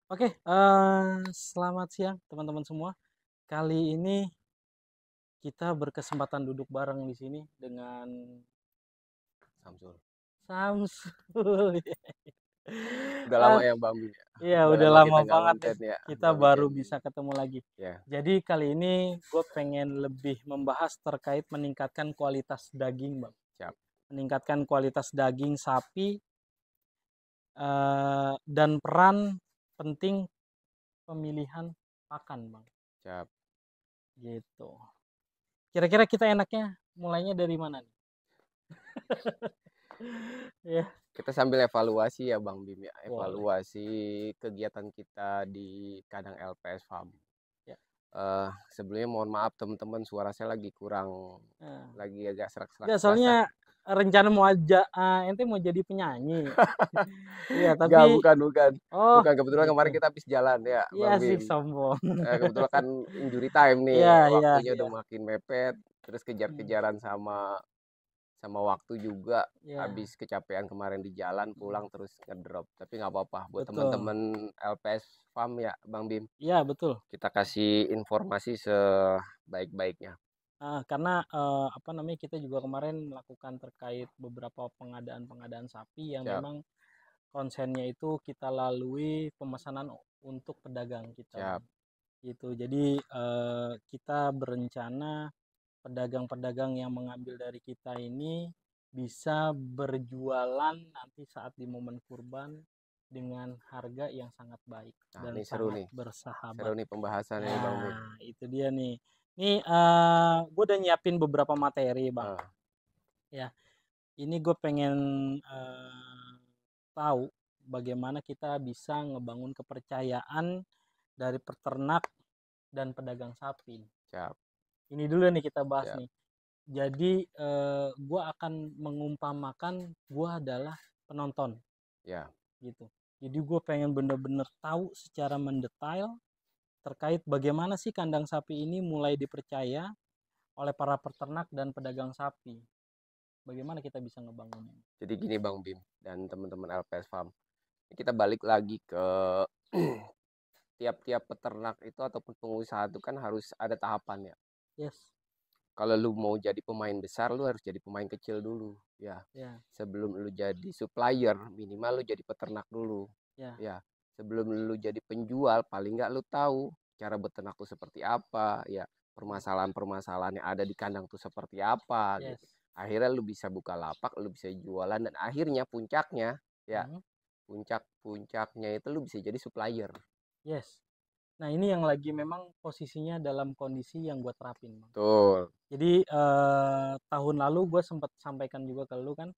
Oke, selamat siang teman-teman semua. Kali ini kita berkesempatan duduk bareng di sini dengan Samsul. Samsul. Udah lama Ah, ya Bang Bim ya? iya Udah udah lama lama kita nggak banget nih konten ya, kita nggak baru bikin bisa ketemu lagi. ya. Jadi kali ini gue pengen lebih membahas terkait meningkatkan kualitas daging, Bang. Siap. Meningkatkan kualitas daging sapi dan peran penting pemilihan pakan, Bang. Siap. Gitu. Kira-kira kita enaknya mulainya dari mana nih? Ya, Kita sambil evaluasi ya Bang Bim ya, boleh. evaluasi kegiatan kita di kandang LPS Farm. Ya. Sebelumnya mohon maaf teman-teman, suara saya lagi kurang, Nah, lagi agak serak-serak enggak, soalnya basah. rencana mau aja ente mau jadi penyanyi. Iya, Enggak, tapi bukan. oh, Bukan, kebetulan gitu. kemarin kita habis jalan ya Iya Bang sih Bim. sombong. Kebetulan kan injury time Iya, nih, iya, waktunya iya. udah makin mepet, terus Hmm, kejar-kejaran sama sama waktu juga, iya. habis kecapean kemarin di jalan Hmm, pulang terus ngedrop, tapi nggak apa-apa buat betul. teman-teman LPS Farm ya Bang Bim, Iya, betul. kita kasih informasi sebaik-baiknya. Karena apa namanya kita juga kemarin melakukan terkait beberapa pengadaan-pengadaan sapi yang Siap. memang konsennya itu kita lalui pemesanan untuk pedagang kita, Bang. Siap. Gitu. Jadi kita berencana pedagang-pedagang yang mengambil dari kita ini bisa berjualan nanti saat di momen kurban dengan harga yang sangat baik Nah dan ini sangat bersahabat. seru nih pembahasannya nih Bang Bim. Nah, itu dia nih. Nih, gue udah nyiapin beberapa materi, Bang. Ah, Ya, ini gue pengen tahu bagaimana kita bisa ngebangun kepercayaan dari peternak dan pedagang sapi. siap. Ini dulu nih kita bahas Siap. nih. Jadi gue akan mengumpamakan gue adalah penonton Ya. gitu. Jadi gue pengen bener-bener tahu secara mendetail terkait bagaimana sih kandang sapi ini mulai dipercaya oleh para peternak dan pedagang sapi. Bagaimana kita bisa ngebangunnya? Jadi gini Bang Bim dan teman-teman LPS Farm, kita balik lagi ke tiap-tiap peternak itu ataupun pengusaha itu kan harus ada tahapan ya. Yes, Kalau lu mau jadi pemain besar, lu harus jadi pemain kecil dulu, ya. ya, Sebelum lu jadi supplier, minimal lu jadi peternak dulu, ya, ya. Sebelum lu jadi penjual, paling nggak lu tahu cara beternak tuh seperti apa, ya. Permasalahan-permasalahan yang ada di kandang tuh seperti apa, yes, gitu. Akhirnya lu bisa buka lapak, lu bisa jualan, dan akhirnya puncaknya, ya, mhm, puncaknya itu lu bisa jadi supplier. yes. Nah ini yang lagi memang posisinya dalam kondisi yang gue terapin, Bang. Betul, Jadi tahun lalu gue sempat sampaikan juga ke lu kan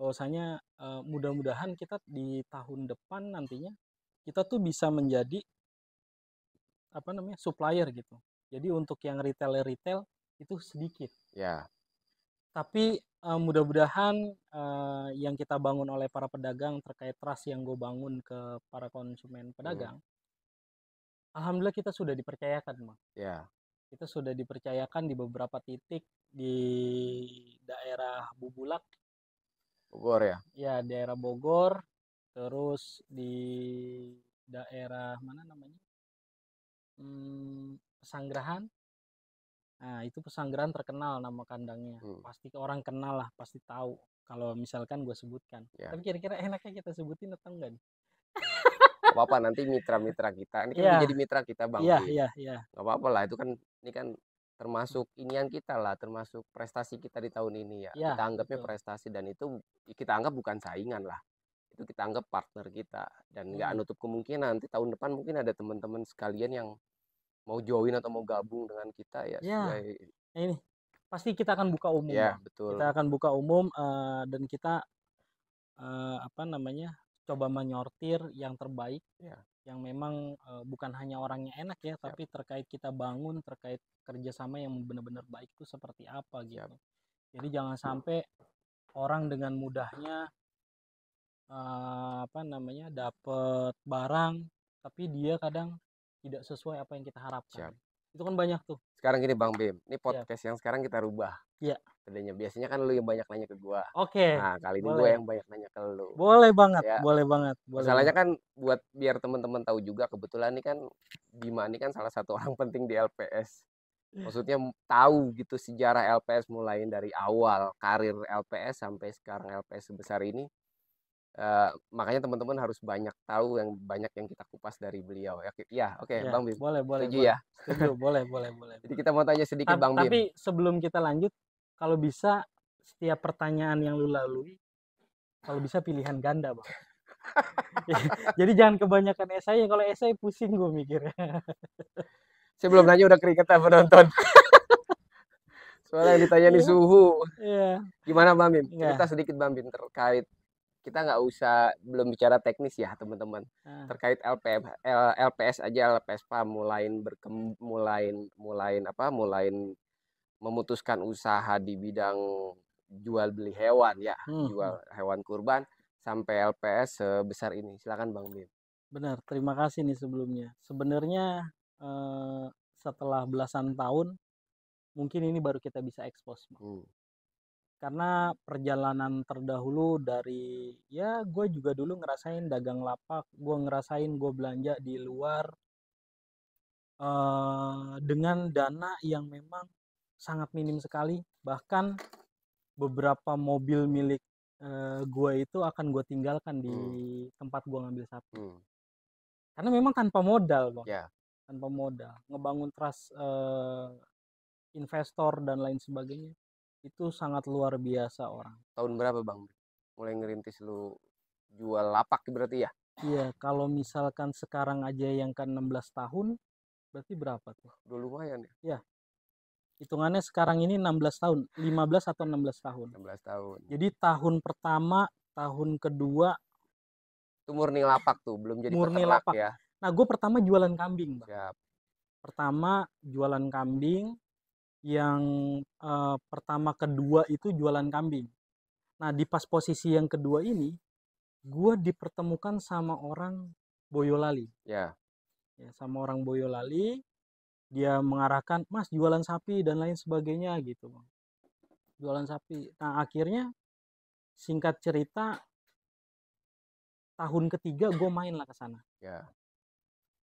bahwasanya mudah-mudahan kita di tahun depan nantinya kita tuh bisa menjadi apa namanya supplier gitu. Jadi untuk yang retail-retail itu sedikit. ya. Tapi mudah-mudahan yang kita bangun oleh para pedagang terkait trust yang gue bangun ke para konsumen Hmm, pedagang, alhamdulillah kita sudah dipercayakan, Bang. ya. Kita sudah dipercayakan di beberapa titik di daerah Bubulak, Bogor ya. ya daerah Bogor, terus di daerah mana namanya? Pesanggerahan. Nah, itu Pesanggerahan terkenal nama kandangnya. Hmm, Pasti orang kenal lah, pasti tahu kalau misalkan gue sebutkan. ya. Tapi kira-kira enaknya kita sebutin atau enggak nih? Gak apa-apa, nanti mitra-mitra kita ini kan udah Iya, jadi mitra kita Bang iya, Bim. iya, iya. Gak apa-apa lah, itu kan ini kan termasuk inian kita lah, termasuk prestasi kita di tahun ini ya. Iya, Kita anggapnya betul. prestasi, dan itu kita anggap bukan saingan lah. Itu kita anggap partner kita, dan nggak Hmm. nutup kemungkinan nanti tahun depan mungkin ada teman-teman sekalian yang mau join atau mau gabung dengan kita ya Ya, sebagai, nah ini pasti kita akan buka umum, ya Bang. Kita betul. akan buka umum dan kita apa namanya? Coba menyortir yang terbaik Ya, yang memang bukan hanya orangnya enak ya, siap, tapi terkait kita bangun terkait kerjasama yang benar-benar baik itu seperti apa siap. gitu. Jadi jangan sampai orang dengan mudahnya apa namanya dapat barang, tapi dia kadang tidak sesuai apa yang kita harapkan. Siap. Itu kan banyak tuh. Sekarang gini Bang Bim, ini Siap. podcast yang sekarang kita rubah. Iya. Tadinya biasanya kan lu yang banyak nanya ke gua. Oke, Nah, kali ini gua boleh. yang banyak nanya ke lu. Boleh banget, Ya, boleh banget, boleh masalahnya banget. kan buat biar teman-teman tahu juga, kebetulan ini kan Bima ini kan salah satu orang penting di LPS. Maksudnya tahu gitu sejarah LPS mulai dari awal karir LPS sampai sekarang LPS sebesar ini. Makanya teman-teman harus banyak tahu banyak yang kita kupas dari beliau. Ya, oke, Ya, Bang Bim. boleh, boleh, Setuju boleh. ya? Setuju, boleh, boleh, boleh, Jadi boleh. kita mau tanya sedikit Bang Bim. Tapi sebelum kita lanjut, kalau bisa setiap pertanyaan yang lu lalui, kalau bisa pilihan ganda, Bang. Jadi jangan kebanyakan esai, kalau esai pusing gue mikirnya. Saya belum nanya udah keringetan penonton. Soalnya yang ditanya nih Iya, suhu. iya, Gimana Bang Bim? Cerita enggak. sedikit Bang Bim terkait, kita nggak usah belum bicara teknis ya teman-teman. Nah, Terkait LPS aja, LPS PAM mulai memutuskan usaha di bidang jual beli hewan ya, jual hewan kurban sampai LPS sebesar ini. Silakan Bang Bim. benar. Terima kasih nih sebelumnya. Sebenarnya setelah belasan tahun, mungkin ini baru kita bisa expose, Bang. Karena perjalanan terdahulu dari ya gue juga dulu ngerasain dagang lapak, gue ngerasain gue belanja di luar dengan dana yang memang sangat minim sekali, bahkan beberapa mobil milik gue itu akan gue tinggalkan di tempat gue ngambil sapi karena memang tanpa modal, Bang. Ya, Tanpa modal ngebangun trust investor dan lain sebagainya itu sangat luar biasa orang. tahun berapa Bang? Mulai ngerintis lu jual lapak berarti ya? Iya, kalau misalkan sekarang aja yang kan 16 tahun, berarti berapa tuh? Udah lumayan ya, Ya, hitungannya sekarang ini 16 tahun, 15 atau 16 tahun. 16 tahun. Jadi tahun pertama, tahun kedua Itu murni lapak tuh, belum jadi murni peternak lapak. ya. Nah, gue pertama jualan kambing, Bang. Siap. Pertama jualan kambing, yang pertama kedua itu jualan kambing. Nah, di pas posisi yang kedua ini, gue dipertemukan sama orang Boyolali. Ya. Ya, sama orang Boyolali, dia mengarahkan, Mas jualan sapi dan lain sebagainya gitu, Bang. Jualan sapi. Nah, akhirnya singkat cerita, tahun ketiga gue main lah ke sana. Ya.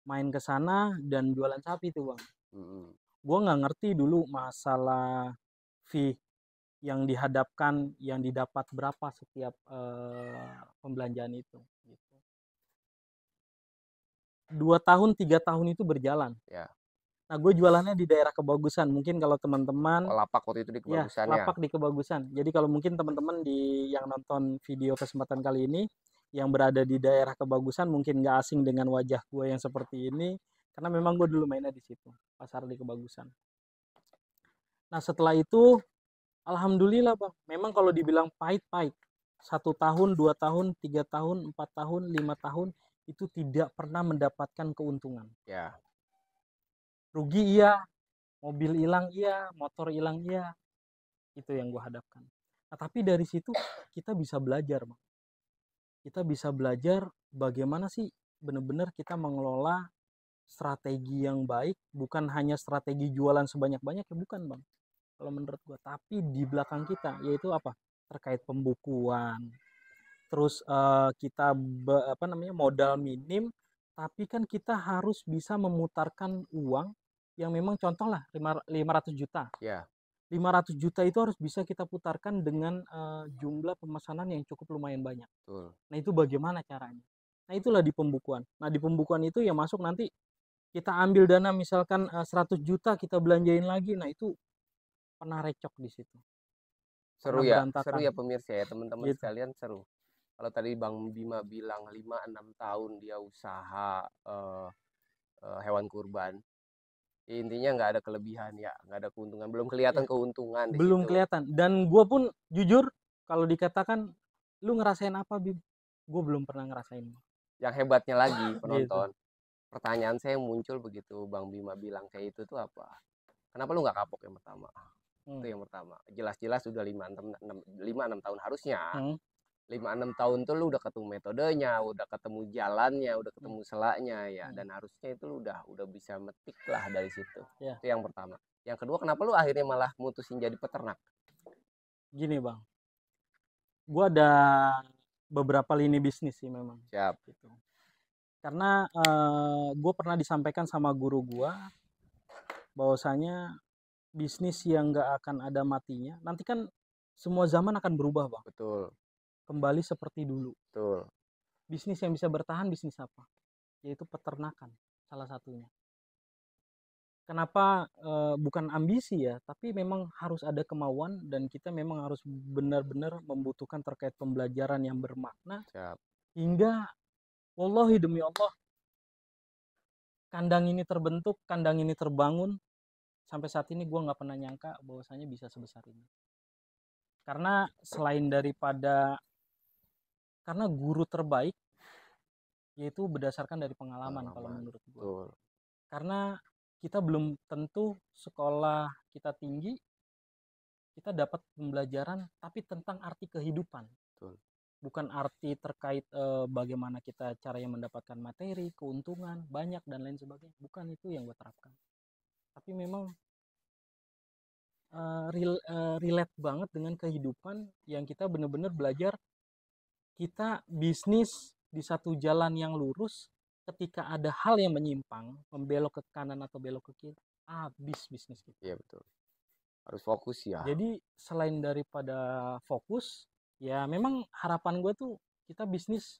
Main ke sana dan jualan sapi tuh, Bang. Mm-mm. Gue nggak ngerti dulu masalah fee yang dihadapkan, yang didapat berapa setiap pembelanjaan itu. Gitu. 2 tahun, 3 tahun itu berjalan. Ya. Nah, gue jualannya di daerah Kebagusan. Mungkin kalau teman-teman, Oh, lapak waktu itu di ya Kebagusan ya. lapak di Kebagusan. Jadi kalau mungkin teman-teman yang nonton video kesempatan kali ini, yang berada di daerah Kebagusan, mungkin nggak asing dengan wajah gue yang seperti ini, karena memang gue dulu mainnya di situ, pasar di Kebagusan. Nah, setelah itu, alhamdulillah Bang, memang kalau dibilang pahit-pahit, 1 tahun, 2 tahun, 3 tahun, 4 tahun, 5 tahun, itu tidak pernah mendapatkan keuntungan. Ya. Rugi iya, mobil hilang iya, motor hilang iya, itu yang gue hadapkan. Nah, tapi dari situ kita bisa belajar, Bang. Kita bisa belajar bagaimana sih benar-benar kita mengelola strategi yang baik, bukan hanya strategi jualan sebanyak-banyak, ya bukan, Bang. Kalau menurut gue, tapi di belakang kita, yaitu apa? Terkait pembukuan. Terus kita modal minim, tapi kan kita harus bisa memutarkan uang yang memang contoh lah 500 juta. Ya. 500 juta itu harus bisa kita putarkan dengan jumlah pemesanan yang cukup lumayan banyak. Betul. Nah, itu bagaimana caranya? Nah, itulah di pembukuan. Nah, di pembukuan itu ya masuk nanti kita ambil dana misalkan 100 juta kita belanjain lagi. Nah, itu pernah recok di situ. Seru Pernah ya, seru berantakan. ya pemirsa ya, teman-teman Gitu. sekalian, seru. Kalau tadi Bang Bima bilang 5-6 tahun dia usaha hewan kurban, intinya nggak ada kelebihan ya, nggak ada keuntungan, belum kelihatan Ya, keuntungan di belum situ. kelihatan. Dan gue pun jujur, kalau dikatakan lu ngerasain apa, Bim? Gue belum pernah ngerasain. Yang hebatnya lagi Gitu. penonton, pertanyaan saya yang muncul begitu Bang Bima bilang kayak itu tuh apa? Kenapa lu nggak kapok yang pertama? Itu yang pertama. Jelas-jelas sudah 5-6 tahun harusnya. 5-6 tahun tuh lu udah ketemu metodenya, udah ketemu jalannya, udah Hmm. ketemu selaknya ya, Hmm. dan harusnya itu lu udah bisa metik lah dari situ. Ya, Itu yang pertama. Yang kedua, kenapa lu akhirnya malah mutusin jadi peternak? gini Bang, gue ada beberapa lini bisnis sih memang. Siap. Gitu. Karena gue pernah disampaikan sama guru gue bahwasanya bisnis yang nggak akan ada matinya. Nanti kan semua zaman akan berubah Bang. Betul. Kembali seperti dulu. Betul. Bisnis yang bisa bertahan bisnis apa? Yaitu peternakan salah satunya. Kenapa bukan ambisi ya, tapi memang harus ada kemauan dan kita memang harus benar-benar membutuhkan terkait pembelajaran yang bermakna. Siap. Hingga wallahi demi Allah kandang ini terbentuk, kandang ini terbangun. Sampai saat ini gue nggak pernah nyangka bahwasanya bisa sebesar ini. Karena selain daripada karena guru terbaik yaitu berdasarkan dari pengalaman kalau menurut gue. Betul. Karena kita belum tentu sekolah kita tinggi kita dapat pembelajaran tapi tentang arti kehidupan. Betul. Bukan arti terkait bagaimana kita caranya mendapatkan materi, keuntungan, banyak dan lain sebagainya. Bukan itu yang gue terapkan. Tapi memang relate banget dengan kehidupan yang kita benar-benar belajar kita bisnis di satu jalan yang lurus ketika ada hal yang menyimpang membelok ke kanan atau belok ke kiri habis bisnis kita. Iya betul, harus fokus ya. Jadi selain daripada fokus ya memang harapan gue tuh kita bisnis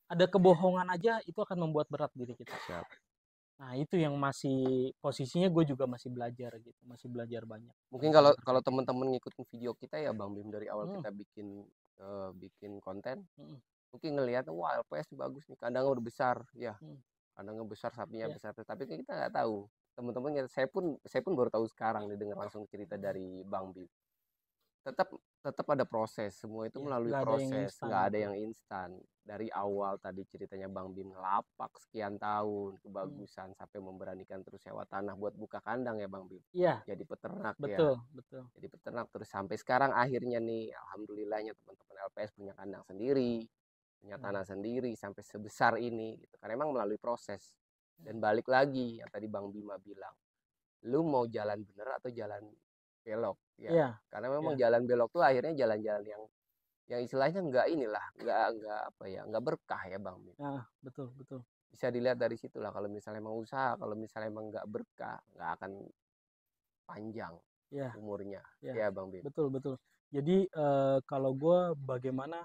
ada kebohongan aja itu akan membuat berat diri kita. Siap. Nah itu yang masih posisinya gue juga masih belajar gitu, masih belajar banyak. Mungkin kalau teman-teman ngikutin video kita ya Bang Bim dari awal kita bikin konten, mungkin ngelihat wah LPS bagus nih, kandangnya udah besar ya, kandangnya besar, sapinya besar, tapi kita nggak tahu teman-teman, saya pun baru tahu sekarang nih dengar langsung cerita dari Bang Bim. Tetap ada proses, semua itu melalui proses, nggak ada yang instan. Dari awal tadi ceritanya Bang Bim ngelapak sekian tahun, kebagusan sampai memberanikan terus sewa tanah buat buka kandang ya Bang Bim. Iya. Jadi peternak betul, ya. Betul. Jadi peternak terus sampai sekarang akhirnya nih, alhamdulillahnya teman-teman LPS punya kandang sendiri, punya tanah sendiri sampai sebesar ini. Gitu. Karena emang melalui proses. Dan balik lagi yang tadi Bang Bima bilang, lu mau jalan bener atau jalan belok ya, karena memang jalan belok tuh akhirnya jalan-jalan yang istilahnya nggak apa ya, nggak berkah ya Bang. Betul Bisa dilihat dari situlah, kalau misalnya mau usaha, kalau misalnya emang nggak berkah nggak akan panjang umurnya ya Bang Bim. Betul jadi kalau gue bagaimana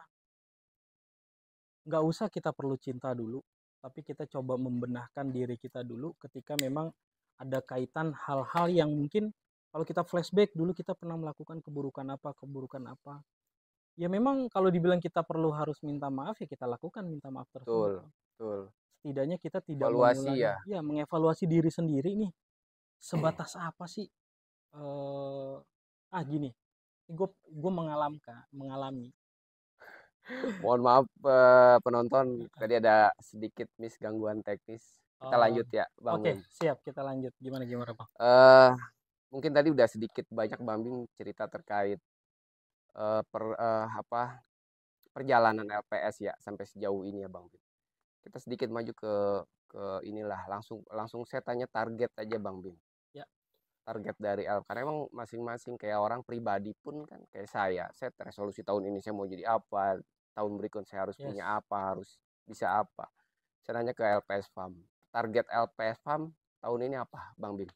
nggak usah kita perlu cinta dulu tapi kita coba membenahkan diri kita dulu ketika memang ada kaitan hal-hal yang mungkin kalau kita flashback dulu kita pernah melakukan keburukan apa. Ya memang kalau dibilang kita perlu harus minta maaf ya kita lakukan minta maaf tersebut. Betul. Setidaknya kita tidak evaluasi mengulangi, mengevaluasi diri sendiri nih. Sebatas apa sih? Gini, gue mengalami. Mohon maaf penonton, tadi ada sedikit gangguan teknis. Kita lanjut ya Bang Bim. Siap, kita lanjut. Gimana Bang? Mungkin tadi udah sedikit banyak Bang Bim cerita terkait perjalanan LPS ya sampai sejauh ini ya Bang Bim. Kita sedikit maju ke inilah, langsung saya tanya target aja Bang Bim. Ya. Target dari karena emang masing-masing kayak orang pribadi pun kan kayak saya resolusi tahun ini saya mau jadi apa, tahun berikut saya harus punya apa, harus bisa apa. Saya nanya ke LPS Farm. Target LPS Farm tahun ini apa Bang Bim?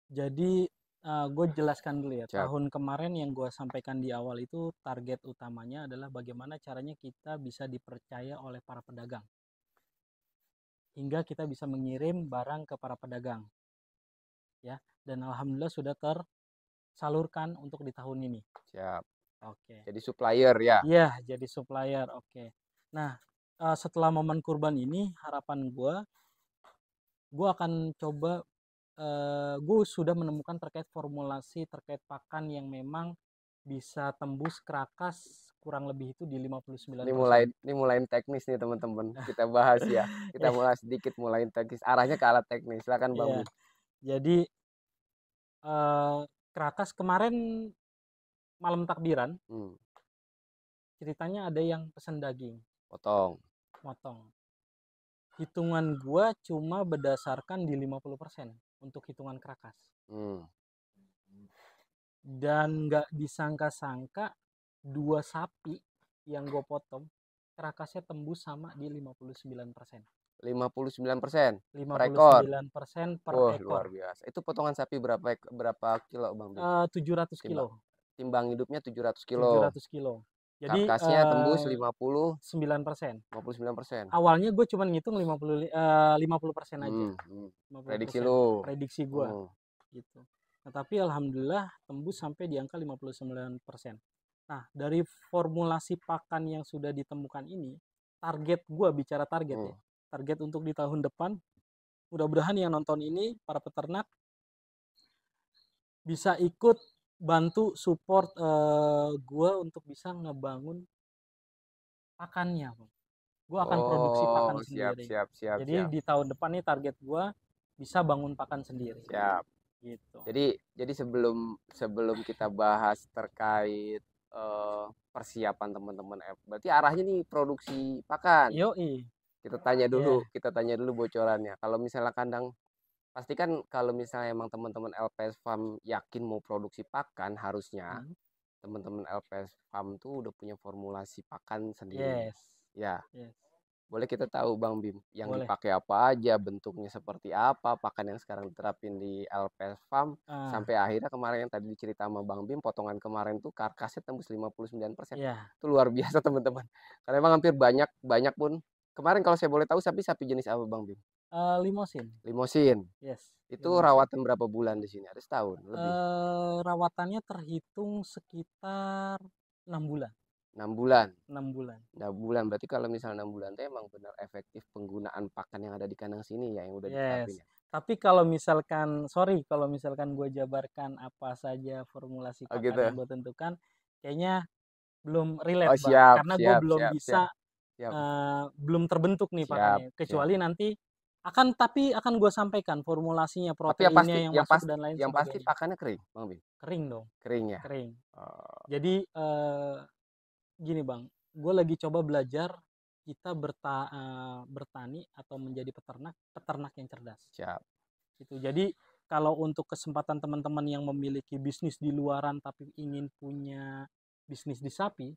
Jadi gue jelaskan dulu ya. Tahun kemarin yang gue sampaikan di awal itu target utamanya adalah bagaimana caranya kita bisa dipercaya oleh para pedagang. Hingga kita bisa mengirim barang ke para pedagang. Ya, dan alhamdulillah sudah tersalurkan untuk di tahun ini. Siap. Oke. Jadi supplier ya? Iya, jadi supplier. Oke. Nah, setelah momen kurban ini harapan gue akan coba gue sudah menemukan terkait formulasi terkait pakan yang memang bisa tembus kerakas kurang lebih itu di 59%. Ini mulai teknis nih teman-teman. Kita bahas ya. Kita mulai sedikit mulai teknis. Arahnya ke alat teknis. Silakan Bang. Jadi kerakas kemarin malam takbiran ceritanya ada yang pesen daging, Potong. motong. Hitungan gua cuma berdasarkan di 50% untuk hitungan kerakas. Hmm. Dan nggak disangka-sangka 2 sapi yang gue potong kerakasnya tembus sama di 59%. 59% per ekor. 59% per Wah, ekor. luar biasa. Itu potongan sapi berapa kilo, Bang Bim? 700 Timbang, kilo. timbang hidupnya 700 kilo. 700 kilo. Jadi Karkasnya tembus 9%. 59%. Awalnya gue cuma ngitung 50% aja. 50%. Prediksi lu. Prediksi gue. Gitu. Nah, tapi alhamdulillah tembus sampai di angka 59%. Nah, dari formulasi pakan yang sudah ditemukan ini, target gue bicara target ya. Target untuk di tahun depan, mudah-mudahan yang nonton ini, para peternak, bisa ikut bantu support gue untuk bisa ngebangun pakannya. Gue akan produksi pakan sendiri. Siap. Jadi di tahun depan nih target gue bisa bangun pakan sendiri. Siap. Gitu. Jadi sebelum kita bahas terkait persiapan teman-teman, berarti arahnya nih produksi pakan. Yoi. Kita tanya dulu bocorannya. Kalau misalnya kandang, pasti kan kalau misalnya emang teman-teman LPS Farm yakin mau produksi pakan, harusnya teman-teman LPS Farm tuh udah punya formulasi pakan sendiri. Yes. Ya. Yes. Boleh kita tahu Bang Bim, yang Boleh. dipakai apa aja, bentuknya seperti apa, pakan yang sekarang diterapin di LPS Farm, sampai akhirnya kemarin yang tadi dicerita sama Bang Bim, potongan kemarin tuh karkasnya tembus 59%. Yeah. Itu luar biasa teman-teman. Karena emang hampir banyak pun. Kemarin kalau saya boleh tahu sapi jenis apa Bang Bim? Limosin. Limosin. Yes. Itu rawatan berapa bulan di sini? Ada setahun lebih? Rawatannya terhitung sekitar 6 bulan. 6 bulan. 6 bulan. 6 bulan. Berarti kalau misalnya 6 bulan itu emang benar efektif penggunaan pakan yang ada di kandang sini ya, yang udah diterapin ya. Tapi kalau misalkan gue jabarkan apa saja formulasi pakan gitu. yang gue tentukan, kayaknya belum relate siap, karena gue belum siap, bisa siap. belum terbentuk nih pakannya. Kecuali nanti akan gue sampaikan formulasinya, proteinnya yang masuk dan lain sebagainya. Yang pasti pakannya kering, Bang Bim. Kering dong. Kering ya. Kering. Jadi gini Bang, gue lagi coba belajar kita bertani atau menjadi peternak yang cerdas. Siap. Gitu. Jadi kalau untuk kesempatan teman-teman yang memiliki bisnis di luaran tapi ingin punya bisnis di sapi,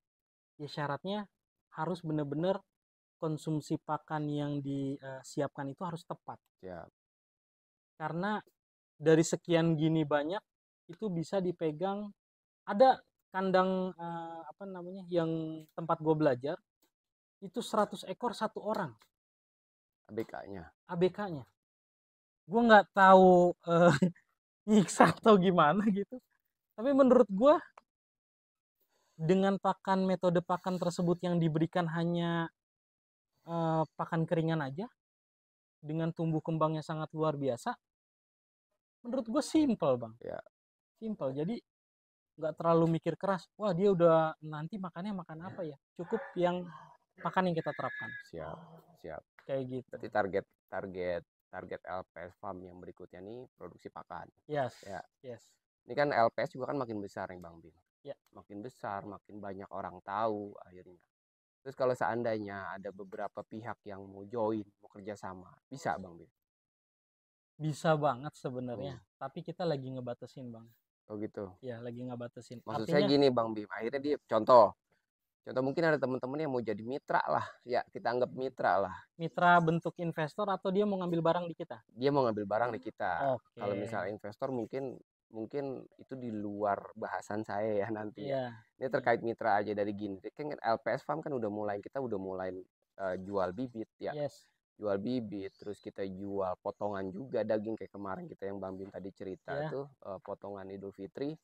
ya syaratnya harus benar-benar konsumsi pakan yang disiapkan itu harus tepat. Siap. Karena dari sekian gini banyak itu bisa dipegang. Ada kandang yang tempat gue belajar itu 100 ekor satu orang. ABK-nya. Gue nggak tahu nyiksa atau gimana gitu. Tapi menurut gue dengan metode pakan tersebut yang diberikan hanya pakan keringan aja dengan tumbuh kembangnya sangat luar biasa, menurut gue simple Bang. Ya. Simple. Jadi nggak terlalu mikir keras. Wah dia udah nanti makannya makan apa ya? Cukup yang pakan yang kita terapkan. Siap. Kayak gitu. Berarti target LPS Farm yang berikutnya nih produksi pakan. Yes. Ya. Yes. Ini kan LPS juga kan makin besar nih Bang Bim. Ya. Makin besar, makin banyak orang tahu akhirnya. Terus kalau seandainya ada beberapa pihak yang mau join, mau kerjasama, bisa Bang Bim? Bisa banget sebenarnya. Tapi kita lagi ngebatasin Bang. Oh gitu. Ya lagi ngebatasin. Maksud saya gini Bang Bim, akhirnya dia contoh mungkin ada teman-teman yang mau jadi mitra lah, ya kita anggap mitra lah. Mitra bentuk investor atau dia mau ngambil barang di kita? Dia mau ngambil barang di kita. Okay. Kalau misalnya investor mungkin itu di luar bahasan saya ya nanti. Yeah. Ini terkait mitra aja dari gini. Kan LPS Farm kan kita udah mulai jual bibit ya. Yes. Jual bibit, terus kita jual potongan juga daging kayak kemarin kita yang Bang Bim tadi cerita tuh potongan Idul Fitri.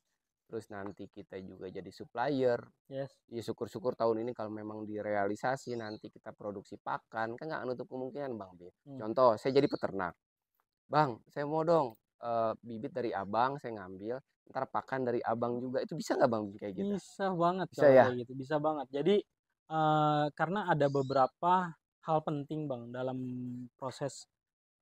Terus nanti kita juga jadi supplier. Yes. Ya syukur-syukur tahun ini kalau memang direalisasi nanti kita produksi pakan, kan nggak nutup kemungkinan Bang Bim. Contoh, saya jadi peternak. Bang, saya mau dong bibit dari abang, saya ngambil. Ntar pakan dari abang juga. Itu bisa nggak Bang Bim kayak gitu? Bisa banget bisa ya? Kayak gitu. Bisa banget. Jadi karena ada beberapa hal penting Bang dalam proses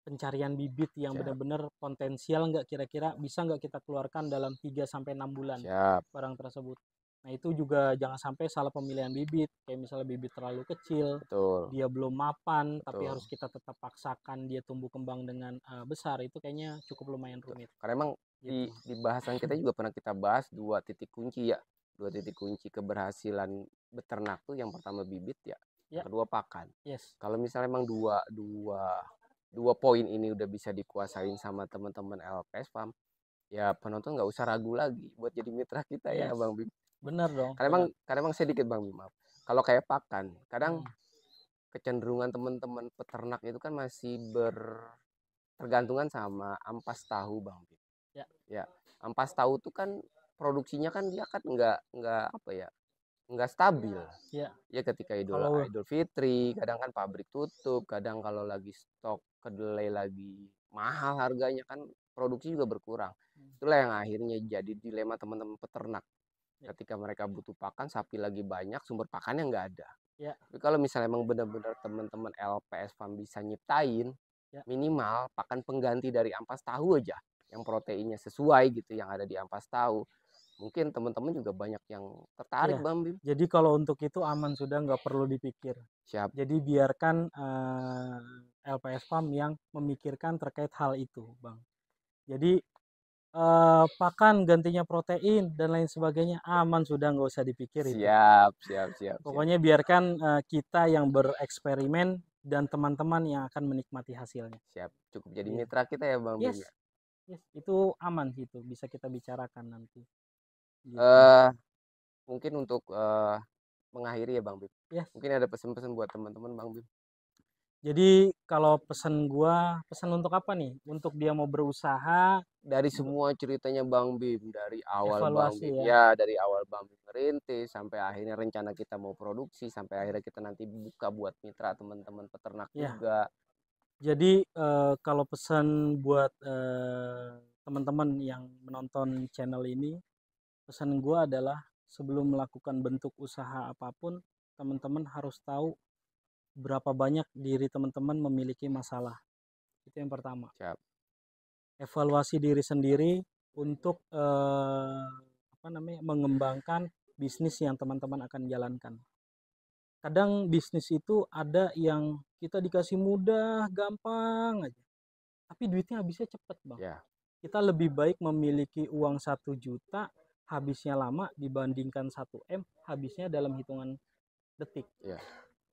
pencarian bibit yang benar-benar potensial nggak, kira-kira bisa nggak kita keluarkan dalam 3-6 bulan barang tersebut. Nah, itu juga jangan sampai salah pemilihan bibit, kayak misalnya bibit terlalu kecil, Betul, dia belum mapan, tapi betul, harus kita tetap paksakan dia tumbuh kembang dengan besar, itu kayaknya cukup lumayan betul. rumit, Karena emang gitu. di bahasan kita juga pernah kita bahas 2 titik kunci ya. 2 titik kunci keberhasilan beternak tuh yang pertama bibit ya, yang Ya, kedua pakan. yes, Kalau misalnya emang dua dua dua poin ini udah bisa dikuasain sama teman-teman LPS Farm, ya penonton nggak usah ragu lagi buat jadi mitra kita ya yes, Bang Bim. benar dong, Karena emang benar. sedikit Bang Bim, maaf. Kalau kayak pakan, kadang Hmm, kecenderungan teman-teman peternak itu kan masih tergantungan sama ampas tahu Bang Bim. ya, Ya, ampas tahu tuh kan produksinya kan dia kan nggak apa ya, nggak stabil. ya. Ya ketika Idul Kalau Idul Fitri, kadang kan pabrik tutup, kadang kalau lagi stok kedelai lagi mahal harganya kan produksi juga berkurang. Itulah yang akhirnya jadi dilema teman-teman peternak. ya, Ketika mereka butuh pakan, sapi lagi banyak, sumber pakannya nggak ada. ya, Tapi kalau misalnya emang benar-benar teman-teman LPS Farm bisa nyiptain ya, minimal pakan pengganti dari ampas tahu aja yang proteinnya sesuai gitu yang ada di ampas tahu, mungkin teman-teman juga banyak yang tertarik ya. Bang Bim. Jadi kalau untuk itu aman sudah, nggak perlu dipikir. Siap, Jadi biarkan LPS Farm yang memikirkan terkait hal itu, Bang. Jadi pakan gantinya protein dan lain sebagainya aman sudah, nggak usah dipikir itu. siap, siap, siap, siap, Pokoknya biarkan kita yang bereksperimen dan teman-teman yang akan menikmati hasilnya. siap. Cukup jadi Iya. mitra kita ya Bang Bim Yes, ya. yes, itu aman gitu, bisa kita bicarakan nanti gitu. Eh mungkin untuk mengakhiri ya Bang Bim. Yes. Mungkin ada pesan-pesan buat teman-teman Bang Bim. Jadi kalau pesan gua, pesan untuk apa nih? Untuk dia mau berusaha, Dari semua ceritanya Bang Bim, dari awal Bang evaluasi Bim, ya. ya dari awal Bang Bim merintis, sampai akhirnya rencana kita mau produksi, sampai akhirnya kita nanti buka buat mitra teman-teman peternak Ya, juga. jadi kalau pesan buat teman-teman yang menonton channel ini, pesan gua adalah sebelum melakukan bentuk usaha apapun, teman-teman harus tahu berapa banyak diri teman-teman memiliki masalah. Itu yang pertama. Siap, Evaluasi diri sendiri untuk apa namanya, mengembangkan bisnis yang teman-teman akan jalankan. Kadang bisnis itu ada yang kita dikasih mudah, gampang aja, tapi duitnya habisnya cepet, Bang. ya, Kita lebih baik memiliki uang 1 juta, habisnya lama dibandingkan 1 M, habisnya dalam hitungan detik, ya,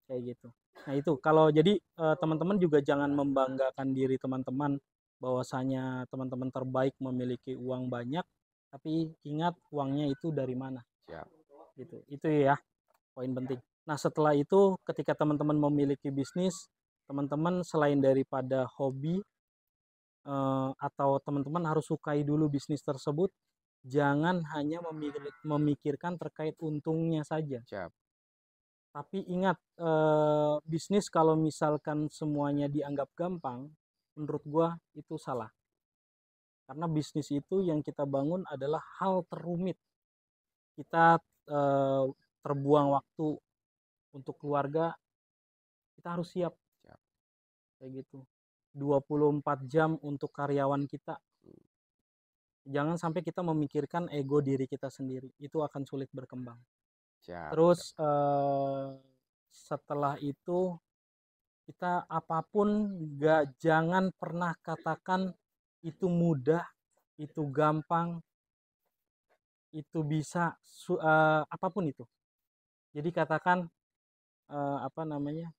kayak gitu. Nah itu, kalau jadi teman-teman juga jangan membanggakan diri teman-teman bahwasanya teman-teman terbaik memiliki uang banyak, tapi ingat uangnya itu dari mana, siap, gitu. Itu ya poin penting. Nah setelah itu, ketika teman-teman memiliki bisnis, teman-teman selain daripada hobi atau teman-teman harus sukai dulu bisnis tersebut, jangan hanya memikirkan terkait untungnya saja. siap, Tapi ingat, bisnis kalau misalkan semuanya dianggap gampang, menurut gua itu salah. Karena bisnis itu yang kita bangun adalah hal terumit. Kita eh, terbuang waktu untuk keluarga, kita harus siap siap. kayak gitu. 24 jam untuk karyawan kita. Jangan sampai kita memikirkan ego diri kita sendiri. Itu akan sulit berkembang. Siap, siap. Terus setelah itu, kita apapun jangan pernah katakan itu mudah, itu gampang, itu bisa, apapun itu. Jadi katakan apa namanya,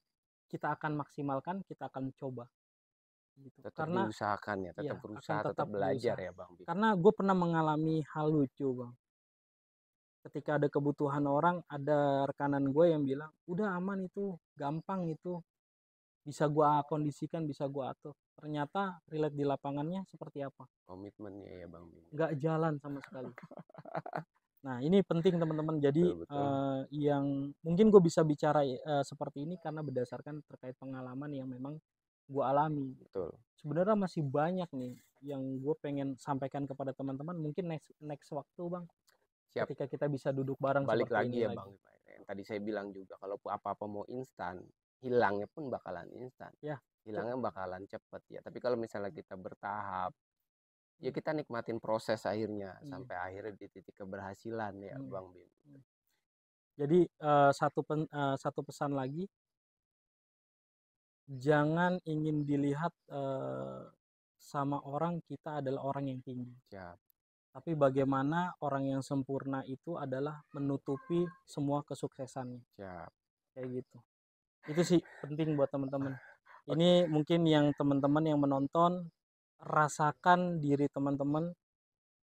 kita akan maksimalkan, kita akan coba gitu. Tetap Karena diusahakan ya, tetap ya akan berusaha, tetap tetap belajar diusaha. ya Bang Bim. Karena gue pernah mengalami hal lucu, Bang. Ketika ada kebutuhan orang, ada rekanan gue yang bilang, udah aman itu, gampang itu, bisa gue kondisikan, bisa gue atur. Ternyata relate di lapangannya seperti apa? Komitmennya ya Bang Bim. Nggak jalan sama sekali. Nah ini penting teman-teman. Jadi Betul, betul, yang mungkin gue bisa bicara seperti ini karena berdasarkan terkait pengalaman yang memang gue alami. betul. Sebenarnya masih banyak nih yang gue pengen sampaikan kepada teman-teman. Mungkin next next waktu, Bang, Siap. ketika kita bisa duduk bareng Balik seperti lagi ini ya lagi. Bang Bim. Yang tadi saya bilang juga, kalau apa-apa mau instan, hilangnya pun bakalan instan. Ya, Hilangnya bakalan cepet ya. Tapi kalau misalnya kita bertahap, ya kita nikmatin proses akhirnya Iya. sampai akhirnya di titik keberhasilan ya Hmm. Bang Bim. Jadi satu pesan lagi, jangan ingin dilihat sama orang kita adalah orang yang tinggi. Siap, Tapi bagaimana orang yang sempurna itu adalah menutupi semua kesuksesannya. siap. Kayak gitu. Itu sih penting buat teman-teman. Oke, Ini mungkin yang teman-teman yang menonton, rasakan diri teman-teman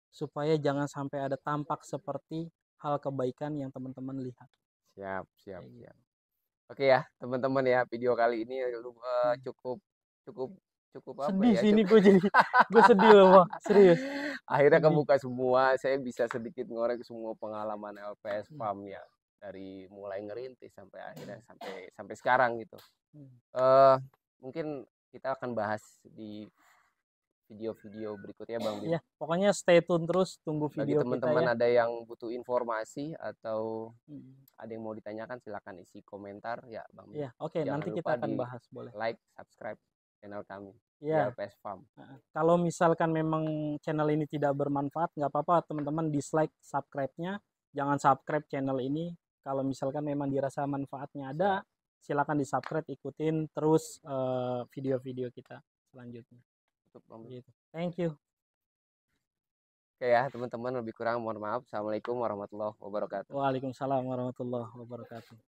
supaya jangan sampai ada tampak seperti hal kebaikan yang teman-teman lihat. siap, siap, Kayak siap. gitu. Oke ya, teman-teman ya, video kali ini Hmm. cukup cukup cukup apa Sedih ya? sih ini Cukup gue jadi gue sedih loh bang, serius akhirnya sedih. kebuka semua, saya bisa sedikit ngorek semua pengalaman LPS Hmm. Farm ya, dari mulai ngerintis sampai akhirnya sampai sampai sekarang gitu. Hmm. Eh mungkin kita akan bahas di video-video berikutnya Bang Bim. Ya, pokoknya stay tune terus, tunggu Bagi video kita ya. teman-teman ada yang butuh informasi atau Hmm. ada yang mau ditanyakan silahkan isi komentar ya Bang Bim. Ya, oke, Jangan nanti lupa kita akan di bahas, boleh. like, subscribe channel kami di Ya, LPS Farm. kalau misalkan memang channel ini tidak bermanfaat, nggak apa-apa teman-teman dislike subscribe-nya. Jangan subscribe channel ini. Kalau misalkan memang dirasa manfaatnya ada, Siap. silakan di subscribe, ikutin terus video-video kita selanjutnya. Tutup, Bang Bim. Gitu. Thank you. Oke ya teman-teman, lebih kurang mohon maaf. Assalamualaikum warahmatullahi wabarakatuh. Waalaikumsalam warahmatullahi wabarakatuh.